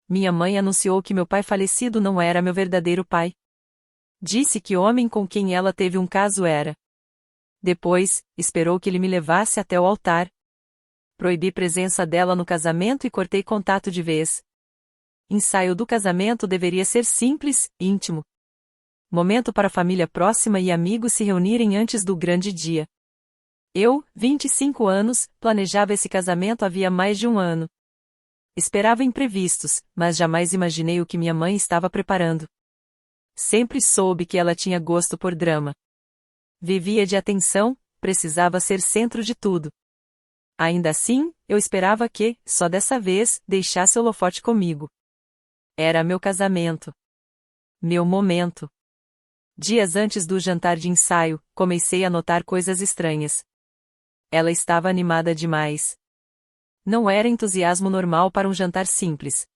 Minha mãe anunciou que meu pai falecido não era meu verdadeiro pai. Disse que o homem com quem ela teve um caso era. Depois, esperou que ele me levasse até o altar. Proibi presença dela no casamento e cortei contato de vez. Ensaio do casamento deveria ser simples, íntimo. Momento para a família próxima e amigos se reunirem antes do grande dia. Eu, 25 anos, planejava esse casamento havia mais de um ano. Esperava imprevistos, mas jamais imaginei o que minha mãe estava preparando. Sempre soube que ela tinha gosto por drama. Vivia de atenção, precisava ser centro de tudo. Ainda assim, eu esperava que, só dessa vez, deixasse o holofote comigo. Era meu casamento. Meu momento. Dias antes do jantar de ensaio, comecei a notar coisas estranhas. Ela estava animada demais. Não era entusiasmo normal para um jantar simples.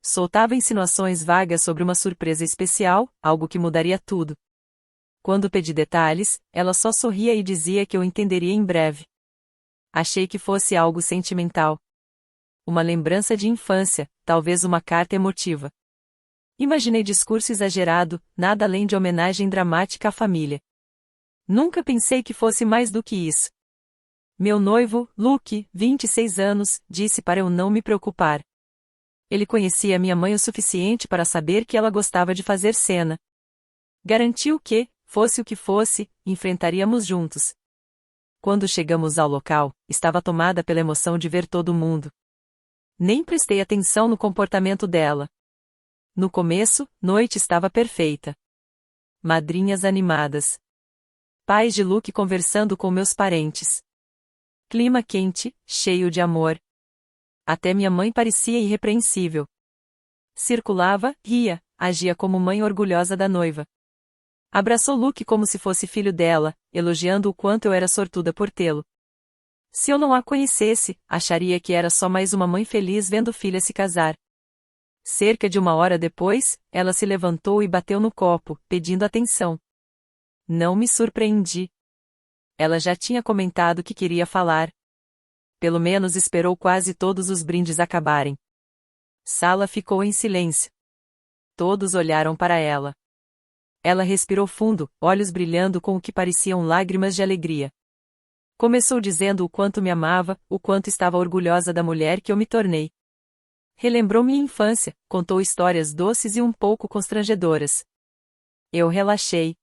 Soltava insinuações vagas sobre uma surpresa especial, algo que mudaria tudo. Quando pedi detalhes, ela só sorria e dizia que eu entenderia em breve. Achei que fosse algo sentimental. Uma lembrança de infância, talvez uma carta emotiva. Imaginei discurso exagerado, nada além de homenagem dramática à família. Nunca pensei que fosse mais do que isso. Meu noivo, Luke, 26 anos, disse para eu não me preocupar. Ele conhecia minha mãe o suficiente para saber que ela gostava de fazer cena. Garantiu que, fosse o que fosse, enfrentaríamos juntos. Quando chegamos ao local, estava tomada pela emoção de ver todo mundo. Nem prestei atenção no comportamento dela. No começo, noite estava perfeita. Madrinhas animadas. Pais de Luke conversando com meus parentes. Clima quente, cheio de amor. Até minha mãe parecia irrepreensível. Circulava, ria, agia como mãe orgulhosa da noiva. Abraçou Luke como se fosse filho dela, elogiando o quanto eu era sortuda por tê-lo. Se eu não a conhecesse, acharia que era só mais uma mãe feliz vendo filha se casar. Cerca de 1 hora depois, ela se levantou e bateu no copo, pedindo atenção. Não me surpreendi. Ela já tinha comentado que queria falar. Pelo menos esperou quase todos os brindes acabarem. Sala ficou em silêncio. Todos olharam para ela. Ela respirou fundo, olhos brilhando com o que pareciam lágrimas de alegria. Começou dizendo o quanto me amava, o quanto estava orgulhosa da mulher que eu me tornei. Relembrou minha infância, contou histórias doces e um pouco constrangedoras. Eu relaxei.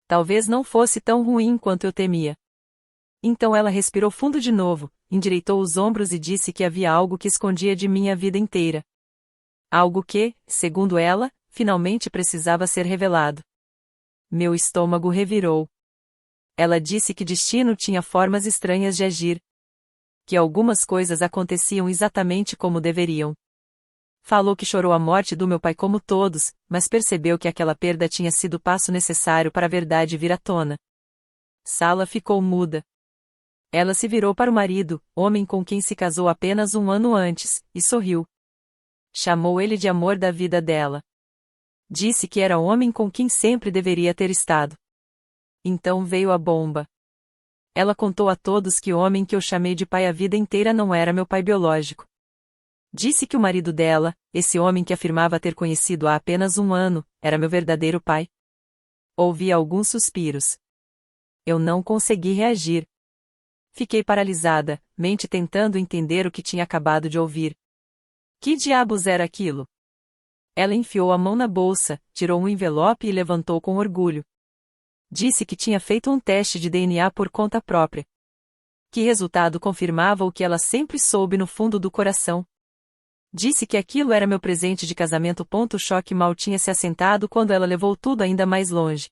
Talvez não fosse tão ruim quanto eu temia. Então ela respirou fundo de novo, endireitou os ombros e disse que havia algo que escondia de mim a vida inteira. Algo que, segundo ela, finalmente precisava ser revelado. Meu estômago revirou. Ela disse que destino tinha formas estranhas de agir. Que algumas coisas aconteciam exatamente como deveriam. Falou que chorou a morte do meu pai como todos, mas percebeu que aquela perda tinha sido o passo necessário para a verdade vir à tona. Sala ficou muda. Ela se virou para o marido, homem com quem se casou apenas 1 ano antes, e sorriu. Chamou ele de amor da vida dela. Disse que era o homem com quem sempre deveria ter estado. Então veio a bomba. Ela contou a todos que o homem que eu chamei de pai a vida inteira não era meu pai biológico. Disse que o marido dela, esse homem que afirmava ter conhecido há apenas 1 ano, era meu verdadeiro pai. Ouvi alguns suspiros. Eu não consegui reagir. Fiquei paralisada, mente tentando entender o que tinha acabado de ouvir. Que diabos era aquilo? Ela enfiou a mão na bolsa, tirou um envelope e levantou com orgulho. Disse que tinha feito um teste de DNA por conta própria. Que resultado confirmava o que ela sempre soube no fundo do coração. Disse que aquilo era meu presente de casamento. O choque mal tinha se assentado quando ela levou tudo ainda mais longe.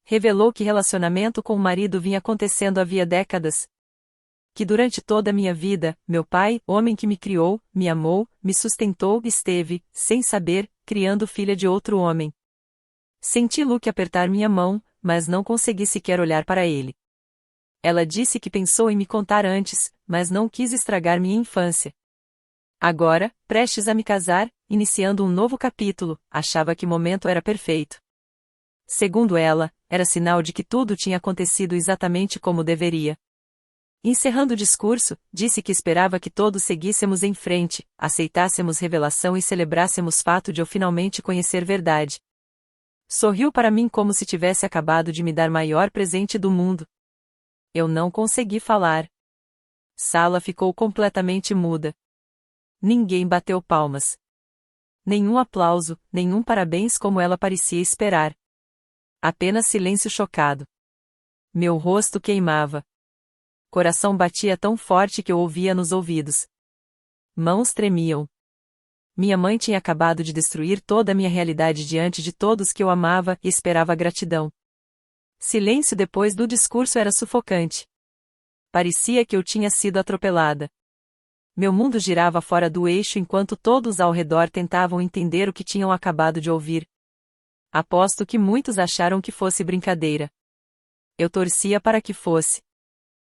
Revelou que relacionamento com o marido vinha acontecendo havia décadas. Que durante toda a minha vida, meu pai, homem que me criou, me amou, me sustentou, esteve, sem saber, criando filha de outro homem. Senti Luke apertar minha mão, mas não consegui sequer olhar para ele. Ela disse que pensou em me contar antes, mas não quis estragar minha infância. Agora, prestes a me casar, iniciando um novo capítulo, achava que o momento era perfeito. Segundo ela, era sinal de que tudo tinha acontecido exatamente como deveria. Encerrando o discurso, disse que esperava que todos seguíssemos em frente, aceitássemos revelação e celebrássemos fato de eu finalmente conhecer verdade. Sorriu para mim como se tivesse acabado de me dar maior presente do mundo. Eu não consegui falar. Sala ficou completamente muda. Ninguém bateu palmas. Nenhum aplauso, nenhum parabéns como ela parecia esperar. Apenas silêncio chocado. Meu rosto queimava. Coração batia tão forte que eu ouvia nos ouvidos. Mãos tremiam. Minha mãe tinha acabado de destruir toda a minha realidade diante de todos que eu amava e esperava gratidão. Silêncio depois do discurso era sufocante. Parecia que eu tinha sido atropelada. Meu mundo girava fora do eixo enquanto todos ao redor tentavam entender o que tinham acabado de ouvir. Aposto que muitos acharam que fosse brincadeira. Eu torcia para que fosse.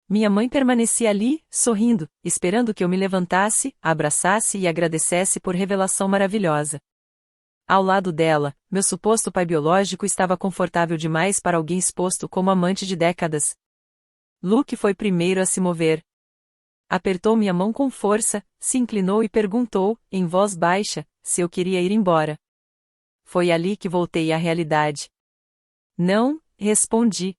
Minha mãe permanecia ali, sorrindo, esperando que eu me levantasse, a abraçasse e agradecesse por revelação maravilhosa. Ao lado dela, meu suposto pai biológico estava confortável demais para alguém exposto como amante de décadas. Luke foi primeiro a se mover. Apertou minha mão com força, se inclinou e perguntou, em voz baixa, se eu queria ir embora. Foi ali que voltei à realidade. Não, respondi.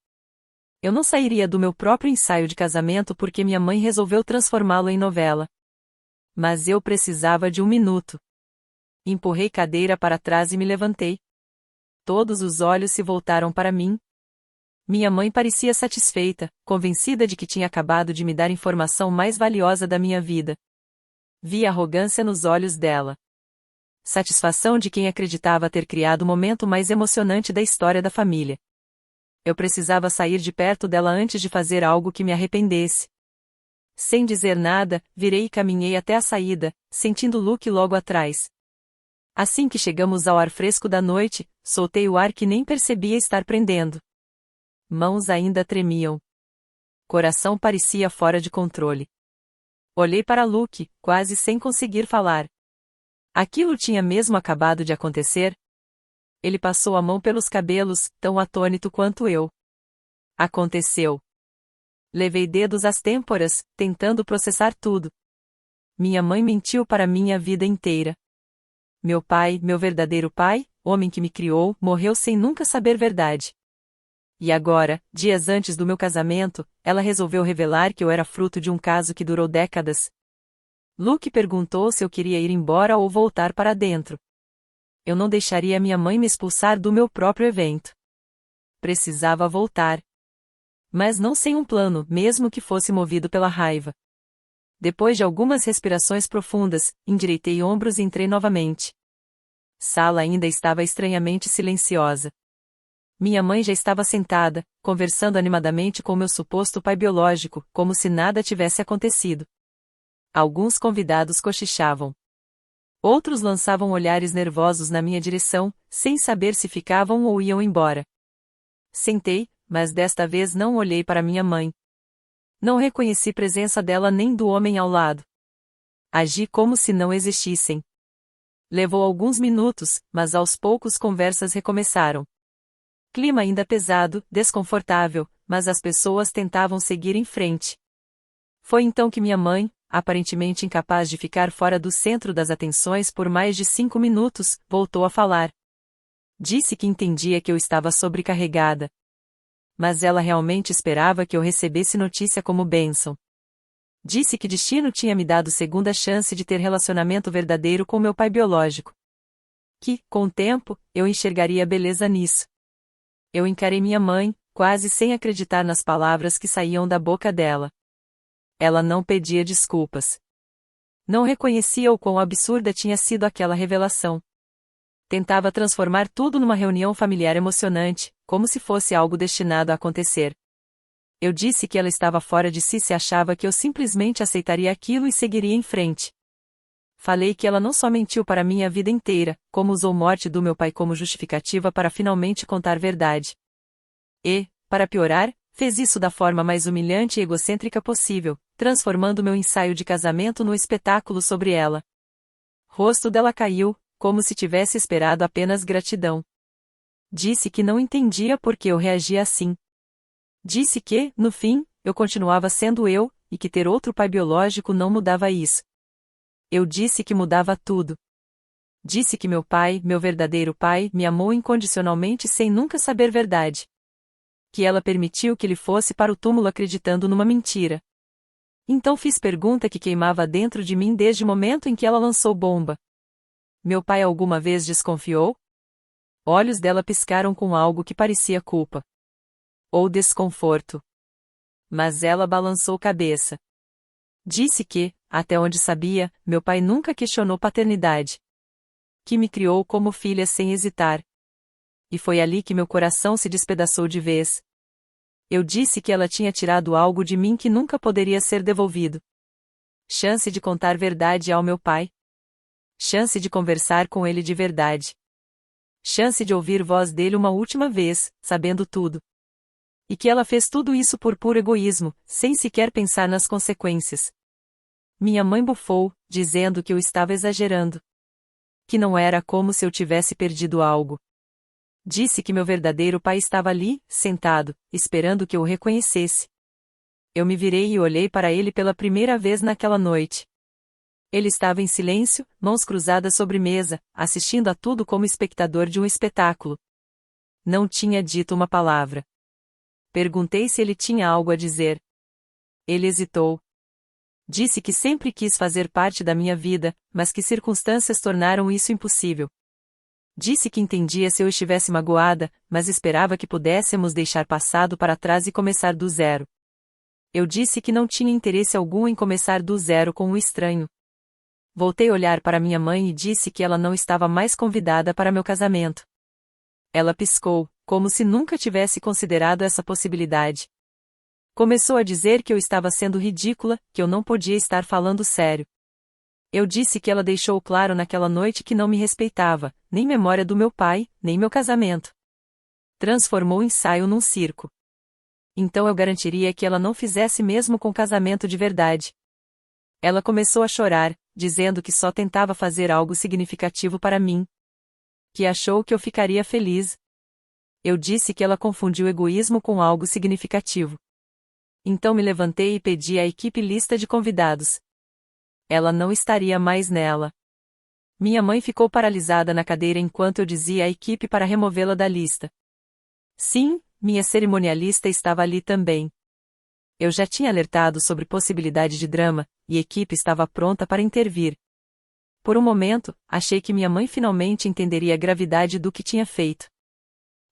Eu não sairia do meu próprio ensaio de casamento porque minha mãe resolveu transformá-lo em novela. Mas eu precisava de um minuto. Empurrei cadeira para trás e me levantei. Todos os olhos se voltaram para mim. Minha mãe parecia satisfeita, convencida de que tinha acabado de me dar informação mais valiosa da minha vida. Vi arrogância nos olhos dela. Satisfação de quem acreditava ter criado o momento mais emocionante da história da família. Eu precisava sair de perto dela antes de fazer algo que me arrependesse. Sem dizer nada, virei e caminhei até a saída, sentindo Luke logo atrás. Assim que chegamos ao ar fresco da noite, soltei o ar que nem percebia estar prendendo. Mãos ainda tremiam. Coração parecia fora de controle. Olhei para Luke, quase sem conseguir falar. Aquilo tinha mesmo acabado de acontecer? Ele passou a mão pelos cabelos, tão atônito quanto eu. Aconteceu. Levei dedos às têmporas, tentando processar tudo. Minha mãe mentiu para mim a vida inteira. Meu pai, meu verdadeiro pai, homem que me criou, morreu sem nunca saber verdade. E agora, dias antes do meu casamento, ela resolveu revelar que eu era fruto de um caso que durou décadas. Luke perguntou se eu queria ir embora ou voltar para dentro. Eu não deixaria minha mãe me expulsar do meu próprio evento. Precisava voltar. Mas não sem um plano, mesmo que fosse movido pela raiva. Depois de algumas respirações profundas, endireitei ombros e entrei novamente. Sala ainda estava estranhamente silenciosa. Minha mãe já estava sentada, conversando animadamente com meu suposto pai biológico, como se nada tivesse acontecido. Alguns convidados cochichavam. Outros lançavam olhares nervosos na minha direção, sem saber se ficavam ou iam embora. Sentei, mas desta vez não olhei para minha mãe. Não reconheci presença dela nem do homem ao lado. Agi como se não existissem. Levou alguns minutos, mas aos poucos conversas recomeçaram. Clima ainda pesado, desconfortável, mas as pessoas tentavam seguir em frente. Foi então que minha mãe, aparentemente incapaz de ficar fora do centro das atenções por mais de 5 minutos, voltou a falar. Disse que entendia que eu estava sobrecarregada. Mas ela realmente esperava que eu recebesse notícia como bênção. Disse que destino tinha me dado segunda chance de ter relacionamento verdadeiro com meu pai biológico. Que, com o tempo, eu enxergaria beleza nisso. Eu encarei minha mãe, quase sem acreditar nas palavras que saíam da boca dela. Ela não pedia desculpas. Não reconhecia o quão absurda tinha sido aquela revelação. Tentava transformar tudo numa reunião familiar emocionante, como se fosse algo destinado a acontecer. Eu disse que ela estava fora de si se achava que eu simplesmente aceitaria aquilo e seguiria em frente. Falei que ela não só mentiu para mim a vida inteira, como usou a morte do meu pai como justificativa para finalmente contar verdade. E, para piorar, fez isso da forma mais humilhante e egocêntrica possível, transformando meu ensaio de casamento no espetáculo sobre ela. Rosto dela caiu, como se tivesse esperado apenas gratidão. Disse que não entendia por que eu reagia assim. Disse que, no fim, eu continuava sendo eu, e que ter outro pai biológico não mudava isso. Eu disse que mudava tudo. Disse que meu pai, meu verdadeiro pai, me amou incondicionalmente sem nunca saber verdade. Que ela permitiu que ele fosse para o túmulo acreditando numa mentira. Então fiz pergunta que queimava dentro de mim desde o momento em que ela lançou bomba. Meu pai alguma vez desconfiou? Olhos dela piscaram com algo que parecia culpa. Ou desconforto. Mas ela balançou cabeça. Disse que, até onde sabia, meu pai nunca questionou paternidade. Que me criou como filha sem hesitar. E foi ali que meu coração se despedaçou de vez. Eu disse que ela tinha tirado algo de mim que nunca poderia ser devolvido. Chance de contar verdade ao meu pai. Chance de conversar com ele de verdade. Chance de ouvir voz dele uma última vez, sabendo tudo. E que ela fez tudo isso por puro egoísmo, sem sequer pensar nas consequências. Minha mãe bufou, dizendo que eu estava exagerando. Que não era como se eu tivesse perdido algo. Disse que meu verdadeiro pai estava ali, sentado, esperando que eu o reconhecesse. Eu me virei e olhei para ele pela primeira vez naquela noite. Ele estava em silêncio, mãos cruzadas sobre mesa, assistindo a tudo como espectador de um espetáculo. Não tinha dito uma palavra. Perguntei se ele tinha algo a dizer. Ele hesitou. Disse que sempre quis fazer parte da minha vida, mas que circunstâncias tornaram isso impossível. Disse que entendia se eu estivesse magoada, mas esperava que pudéssemos deixar passado para trás e começar do zero. Eu disse que não tinha interesse algum em começar do zero com um estranho. Voltei a olhar para minha mãe e disse que ela não estava mais convidada para meu casamento. Ela piscou, como se nunca tivesse considerado essa possibilidade. Começou a dizer que eu estava sendo ridícula, que eu não podia estar falando sério. Eu disse que ela deixou claro naquela noite que não me respeitava, nem memória do meu pai, nem meu casamento. Transformou o ensaio num circo. Então eu garantiria que ela não fizesse mesmo com casamento de verdade. Ela começou a chorar, dizendo que só tentava fazer algo significativo para mim. Que achou que eu ficaria feliz. Eu disse que ela confundiu egoísmo com algo significativo. Então me levantei e pedi à equipe lista de convidados. Ela não estaria mais nela. Minha mãe ficou paralisada na cadeira enquanto eu dizia à equipe para removê-la da lista. Sim, minha cerimonialista estava ali também. Eu já tinha alertado sobre possibilidade de drama, e a equipe estava pronta para intervir. Por um momento, achei que minha mãe finalmente entenderia a gravidade do que tinha feito.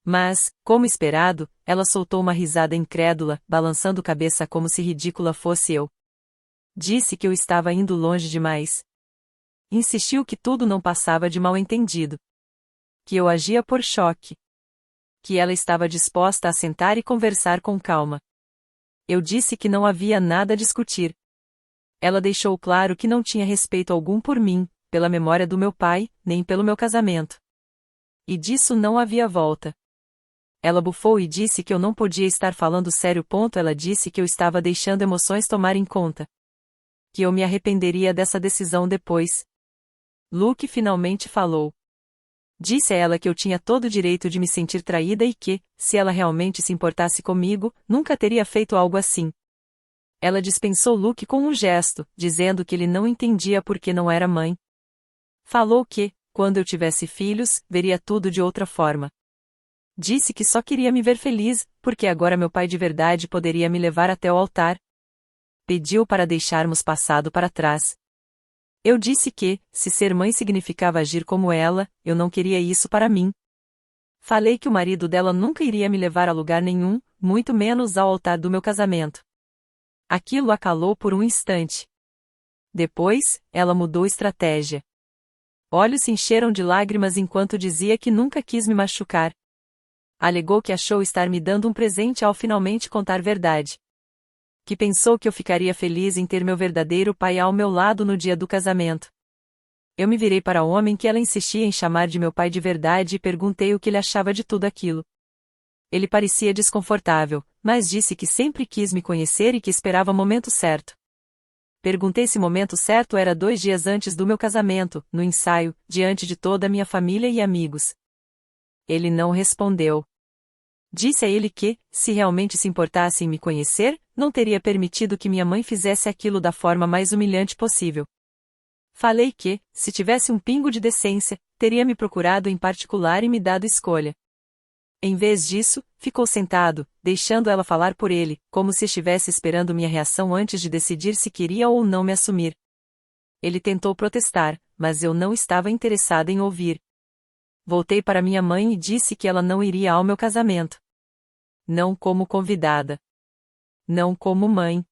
Mas, como esperado, ela soltou uma risada incrédula, balançando a cabeça como se ridícula fosse eu. Disse que eu estava indo longe demais. Insistiu que tudo não passava de mal-entendido. Que eu agia por choque. Que ela estava disposta a sentar e conversar com calma. Eu disse que não havia nada a discutir. Ela deixou claro que não tinha respeito algum por mim, pela memória do meu pai, nem pelo meu casamento. E disso não havia volta. Ela bufou e disse que eu não podia estar falando sério. Ela disse que eu estava deixando emoções tomarem conta. Que eu me arrependeria dessa decisão depois. Luke finalmente falou. Disse a ela que eu tinha todo o direito de me sentir traída e que, se ela realmente se importasse comigo, nunca teria feito algo assim. Ela dispensou Luke com um gesto, dizendo que ele não entendia por que não era mãe. Falou que, quando eu tivesse filhos, veria tudo de outra forma. Disse que só queria me ver feliz, porque agora meu pai de verdade poderia me levar até o altar. Pediu para deixarmos passado para trás. Eu disse que, se ser mãe significava agir como ela, eu não queria isso para mim. Falei que o marido dela nunca iria me levar a lugar nenhum, muito menos ao altar do meu casamento. Aquilo a calou por um instante. Depois, ela mudou estratégia. Olhos se encheram de lágrimas enquanto dizia que nunca quis me machucar. Alegou que achou estar me dando um presente ao finalmente contar verdade. Que pensou que eu ficaria feliz em ter meu verdadeiro pai ao meu lado no dia do casamento. Eu me virei para o homem que ela insistia em chamar de meu pai de verdade e perguntei o que ele achava de tudo aquilo. Ele parecia desconfortável, mas disse que sempre quis me conhecer e que esperava o momento certo. Perguntei se o momento certo era 2 dias antes do meu casamento, no ensaio, diante de toda a minha família e amigos. Ele não respondeu. Disse a ele que, se realmente se importasse em me conhecer, não teria permitido que minha mãe fizesse aquilo da forma mais humilhante possível. Falei que, se tivesse um pingo de decência, teria me procurado em particular e me dado escolha. Em vez disso, ficou sentado, deixando ela falar por ele, como se estivesse esperando minha reação antes de decidir se queria ou não me assumir. Ele tentou protestar, mas eu não estava interessada em ouvir. Voltei para minha mãe e disse que ela não iria ao meu casamento. Não como convidada. Não como mãe.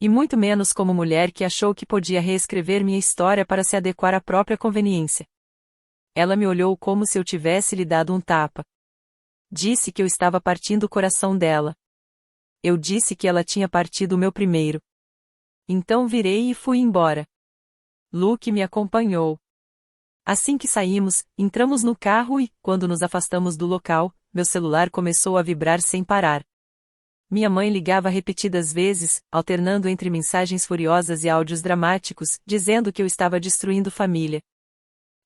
E muito menos como mulher que achou que podia reescrever minha história para se adequar à própria conveniência. Ela me olhou como se eu tivesse lhe dado um tapa. Disse que eu estava partindo o coração dela. Eu disse que ela tinha partido o meu primeiro. Então virei e fui embora. Luke me acompanhou. Assim que saímos, entramos no carro e, quando nos afastamos do local, meu celular começou a vibrar sem parar. Minha mãe ligava repetidas vezes, alternando entre mensagens furiosas e áudios dramáticos, dizendo que eu estava destruindo família.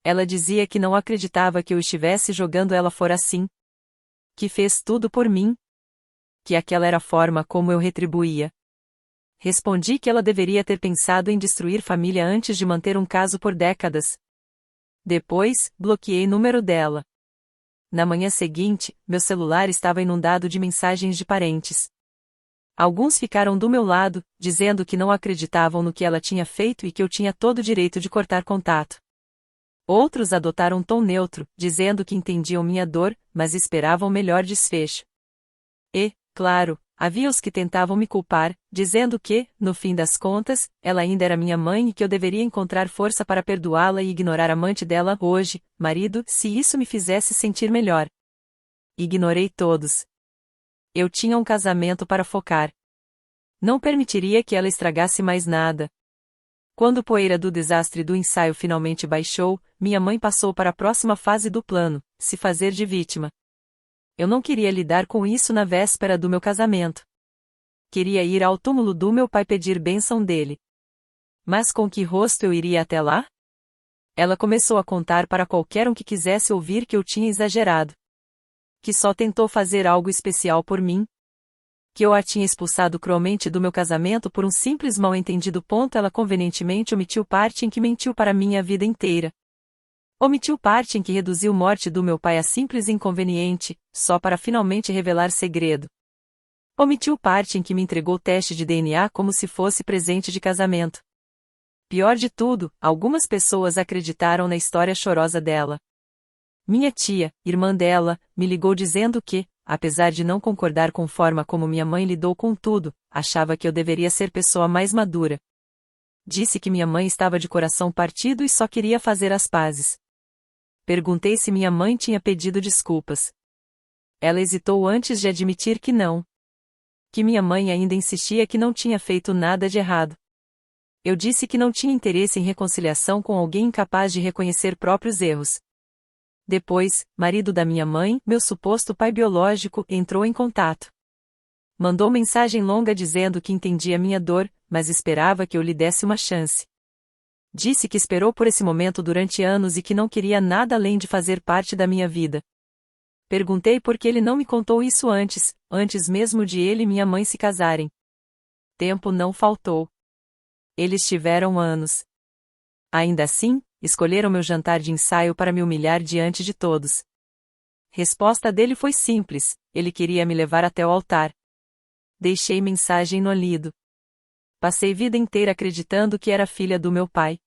Ela dizia que não acreditava que eu estivesse jogando ela fora assim. Que fez tudo por mim. Que aquela era a forma como eu retribuía. Respondi que ela deveria ter pensado em destruir família antes de manter um caso por décadas. Depois, bloqueei o número dela. Na manhã seguinte, meu celular estava inundado de mensagens de parentes. Alguns ficaram do meu lado, dizendo que não acreditavam no que ela tinha feito e que eu tinha todo o direito de cortar contato. Outros adotaram um tom neutro, dizendo que entendiam minha dor, mas esperavam melhor desfecho. E, claro, havia os que tentavam me culpar, dizendo que, no fim das contas, ela ainda era minha mãe e que eu deveria encontrar força para perdoá-la e ignorar a amante dela hoje, marido, se isso me fizesse sentir melhor. Ignorei todos. Eu tinha um casamento para focar. Não permitiria que ela estragasse mais nada. Quando a poeira do desastre do ensaio finalmente baixou, minha mãe passou para a próxima fase do plano, se fazer de vítima. Eu não queria lidar com isso na véspera do meu casamento. Queria ir ao túmulo do meu pai pedir bênção dele. Mas com que rosto eu iria até lá? Ela começou a contar para qualquer um que quisesse ouvir que eu tinha exagerado. Que só tentou fazer algo especial por mim. Que eu a tinha expulsado cruelmente do meu casamento por um simples mal-entendido. Ela convenientemente omitiu parte em que mentiu para mim a vida inteira. Omitiu parte em que reduziu a morte do meu pai a simples inconveniente, só para finalmente revelar segredo. Omitiu parte em que me entregou o teste de DNA como se fosse presente de casamento. Pior de tudo, algumas pessoas acreditaram na história chorosa dela. Minha tia, irmã dela, me ligou dizendo que, apesar de não concordar com a forma como minha mãe lidou com tudo, achava que eu deveria ser pessoa mais madura. Disse que minha mãe estava de coração partido e só queria fazer as pazes. Perguntei se minha mãe tinha pedido desculpas. Ela hesitou antes de admitir que não. Que minha mãe ainda insistia que não tinha feito nada de errado. Eu disse que não tinha interesse em reconciliação com alguém incapaz de reconhecer próprios erros. Depois, marido da minha mãe, meu suposto pai biológico, entrou em contato. Mandou mensagem longa dizendo que entendia minha dor, mas esperava que eu lhe desse uma chance. Disse que esperou por esse momento durante anos e que não queria nada além de fazer parte da minha vida. Perguntei por que ele não me contou isso antes mesmo de ele e minha mãe se casarem. Tempo não faltou. Eles tiveram anos. Ainda assim, escolheram meu jantar de ensaio para me humilhar diante de todos. Resposta dele foi simples, ele queria me levar até o altar. Deixei mensagem no lido. Passei vida inteira acreditando que era filha do meu pai.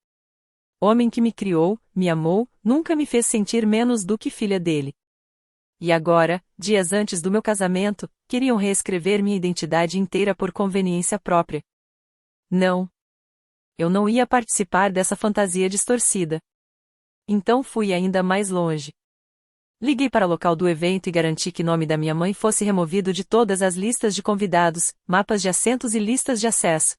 Homem que me criou, me amou, nunca me fez sentir menos do que filha dele. E agora, dias antes do meu casamento, queriam reescrever minha identidade inteira por conveniência própria. Não. Eu não ia participar dessa fantasia distorcida. Então fui ainda mais longe. Liguei para o local do evento e garanti que o nome da minha mãe fosse removido de todas as listas de convidados, mapas de assentos e listas de acesso.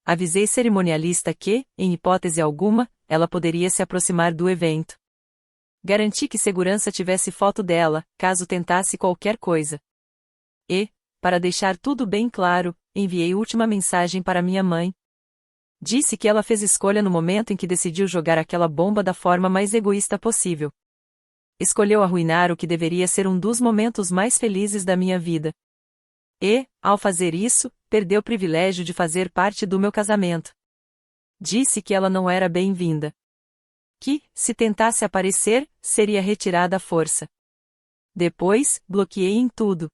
Avisei cerimonialista que, em hipótese alguma, ela poderia se aproximar do evento. Garanti que segurança tivesse foto dela, caso tentasse qualquer coisa. E, para deixar tudo bem claro, enviei última mensagem para minha mãe. Disse que ela fez escolha no momento em que decidiu jogar aquela bomba da forma mais egoísta possível. Escolheu arruinar o que deveria ser um dos momentos mais felizes da minha vida. E, ao fazer isso, perdeu o privilégio de fazer parte do meu casamento. Disse que ela não era bem-vinda. Que, se tentasse aparecer, seria retirada à força. Depois, bloqueei em tudo.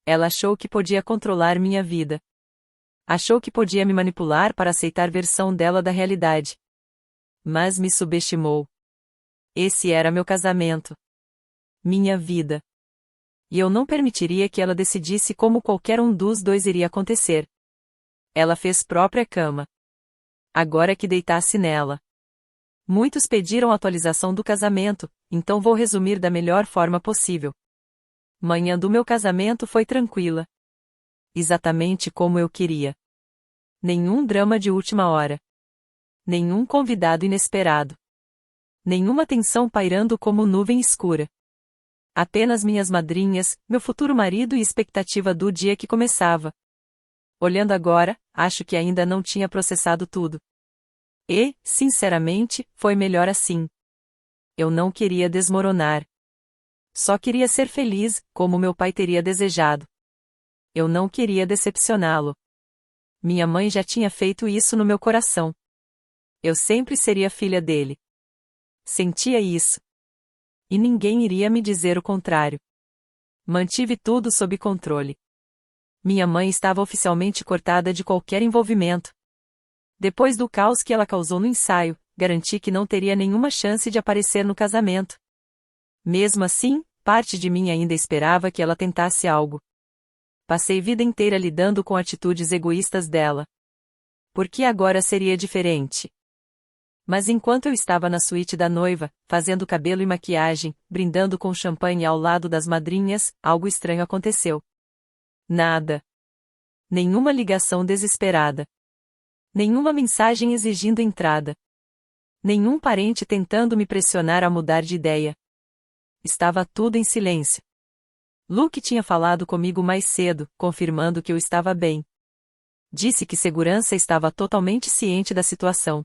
Ela achou que podia controlar minha vida. Achou que podia me manipular para aceitar versão dela da realidade. Mas me subestimou. Esse era meu casamento. Minha vida. E eu não permitiria que ela decidisse como qualquer um dos dois iria acontecer. Ela fez própria cama. Agora que deitasse nela. Muitos pediram atualização do casamento, então vou resumir da melhor forma possível. Manhã do meu casamento foi tranquila. Exatamente como eu queria. Nenhum drama de última hora. Nenhum convidado inesperado. Nenhuma tensão pairando como nuvem escura. Apenas minhas madrinhas, meu futuro marido e expectativa do dia que começava. Olhando agora, acho que ainda não tinha processado tudo. E, sinceramente, foi melhor assim. Eu não queria desmoronar. Só queria ser feliz, como meu pai teria desejado. Eu não queria decepcioná-lo. Minha mãe já tinha feito isso no meu coração. Eu sempre seria filha dele. Sentia isso. E ninguém iria me dizer o contrário. Mantive tudo sob controle. Minha mãe estava oficialmente cortada de qualquer envolvimento. Depois do caos que ela causou no ensaio, garanti que não teria nenhuma chance de aparecer no casamento. Mesmo assim, parte de mim ainda esperava que ela tentasse algo. Passei vida inteira lidando com atitudes egoístas dela. Por que agora seria diferente? Mas enquanto eu estava na suíte da noiva, fazendo cabelo e maquiagem, brindando com champanhe ao lado das madrinhas, algo estranho aconteceu. Nada. Nenhuma ligação desesperada. Nenhuma mensagem exigindo entrada. Nenhum parente tentando me pressionar a mudar de ideia. Estava tudo em silêncio. Luke tinha falado comigo mais cedo, confirmando que eu estava bem. Disse que segurança estava totalmente ciente da situação.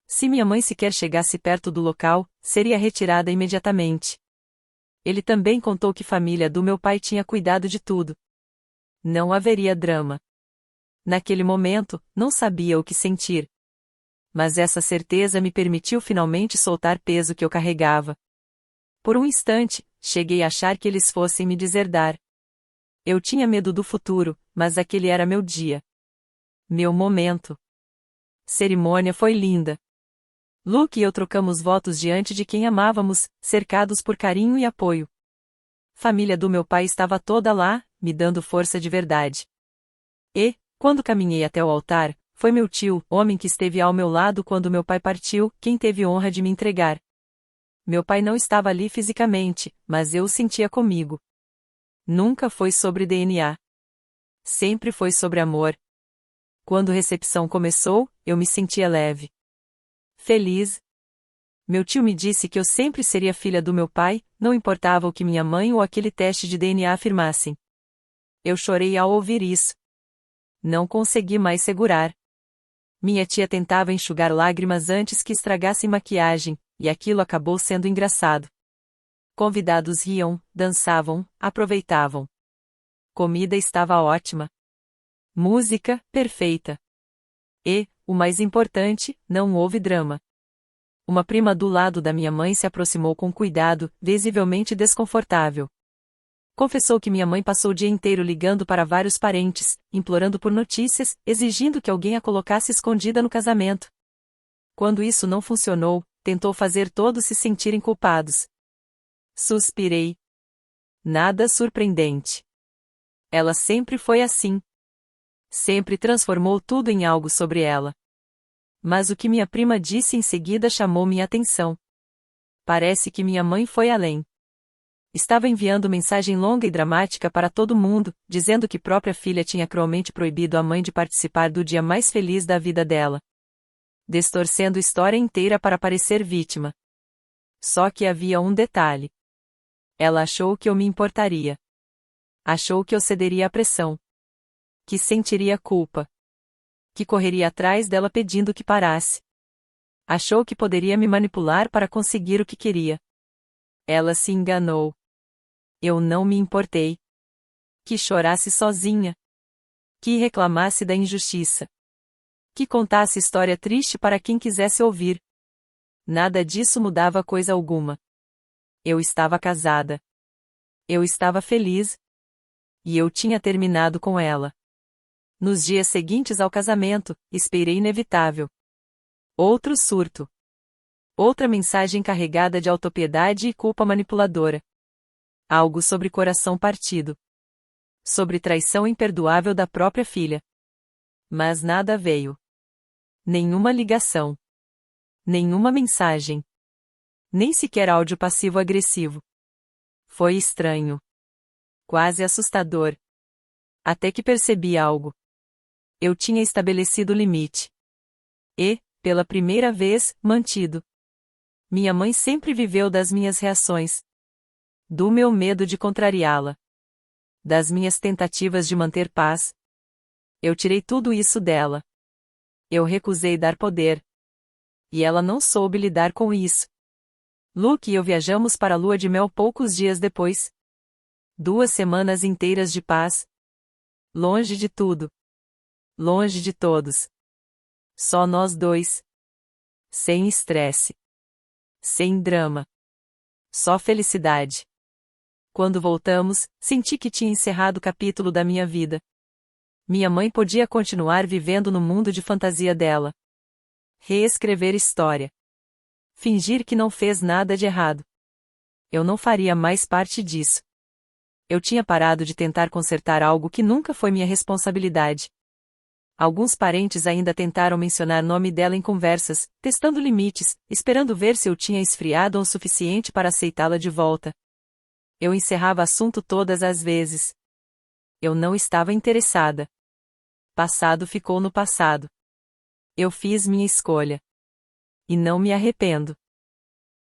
Se minha mãe sequer chegasse perto do local, seria retirada imediatamente. Ele também contou que a família do meu pai tinha cuidado de tudo. Não haveria drama. Naquele momento, não sabia o que sentir. Mas essa certeza me permitiu finalmente soltar peso que eu carregava. Por um instante, cheguei a achar que eles fossem me deserdar. Eu tinha medo do futuro, mas aquele era meu dia. Meu momento. Cerimônia foi linda. Luke e eu trocamos votos diante de quem amávamos, cercados por carinho e apoio. Família do meu pai estava toda lá, me dando força de verdade. E, quando caminhei até o altar, foi meu tio, homem que esteve ao meu lado quando meu pai partiu, quem teve honra de me entregar. Meu pai não estava ali fisicamente, mas eu o sentia comigo. Nunca foi sobre DNA. Sempre foi sobre amor. Quando a recepção começou, eu me sentia leve. Feliz. Meu tio me disse que eu sempre seria filha do meu pai, não importava o que minha mãe ou aquele teste de DNA afirmassem. Eu chorei ao ouvir isso. Não consegui mais segurar. Minha tia tentava enxugar lágrimas antes que estragassem maquiagem, e aquilo acabou sendo engraçado. Convidados riam, dançavam, aproveitavam. Comida estava ótima. Música, perfeita. E, o mais importante, não houve drama. Uma prima do lado da minha mãe se aproximou com cuidado, visivelmente desconfortável. Confessou que minha mãe passou o dia inteiro ligando para vários parentes, implorando por notícias, exigindo que alguém a colocasse escondida no casamento. Quando isso não funcionou, tentou fazer todos se sentirem culpados. Suspirei. Nada surpreendente. Ela sempre foi assim. Sempre transformou tudo em algo sobre ela. Mas o que minha prima disse em seguida chamou minha atenção. Parece que minha mãe foi além. Estava enviando mensagem longa e dramática para todo mundo, dizendo que própria filha tinha cruelmente proibido a mãe de participar do dia mais feliz da vida dela. Distorcendo a história inteira para parecer vítima. Só que havia um detalhe. Ela achou que eu me importaria. Achou que eu cederia à pressão. Que sentiria culpa. Que correria atrás dela pedindo que parasse. Achou que poderia me manipular para conseguir o que queria. Ela se enganou. Eu não me importei. Que chorasse sozinha. Que reclamasse da injustiça. Que contasse história triste para quem quisesse ouvir. Nada disso mudava coisa alguma. Eu estava casada. Eu estava feliz. E eu tinha terminado com ela. Nos dias seguintes ao casamento, esperei inevitável. Outro surto. Outra mensagem carregada de autopiedade e culpa manipuladora. Algo sobre coração partido. Sobre traição imperdoável da própria filha. Mas nada veio. Nenhuma ligação. Nenhuma mensagem. Nem sequer áudio passivo-agressivo. Foi estranho. Quase assustador. Até que percebi algo. Eu tinha estabelecido o limite. E, pela primeira vez, mantido. Minha mãe sempre viveu das minhas reações. Do meu medo de contrariá-la. Das minhas tentativas de manter paz. Eu tirei tudo isso dela. Eu recusei dar poder. E ela não soube lidar com isso. Luke e eu viajamos para a lua de mel poucos dias depois. 2 semanas inteiras de paz. Longe de tudo. Longe de todos. Só nós dois. Sem estresse. Sem drama. Só felicidade. Quando voltamos, senti que tinha encerrado o capítulo da minha vida. Minha mãe podia continuar vivendo no mundo de fantasia dela. Reescrever história. Fingir que não fez nada de errado. Eu não faria mais parte disso. Eu tinha parado de tentar consertar algo que nunca foi minha responsabilidade. Alguns parentes ainda tentaram mencionar o nome dela em conversas, testando limites, esperando ver se eu tinha esfriado o suficiente para aceitá-la de volta. Eu encerrava assunto todas as vezes. Eu não estava interessada. Passado ficou no passado. Eu fiz minha escolha. E não me arrependo.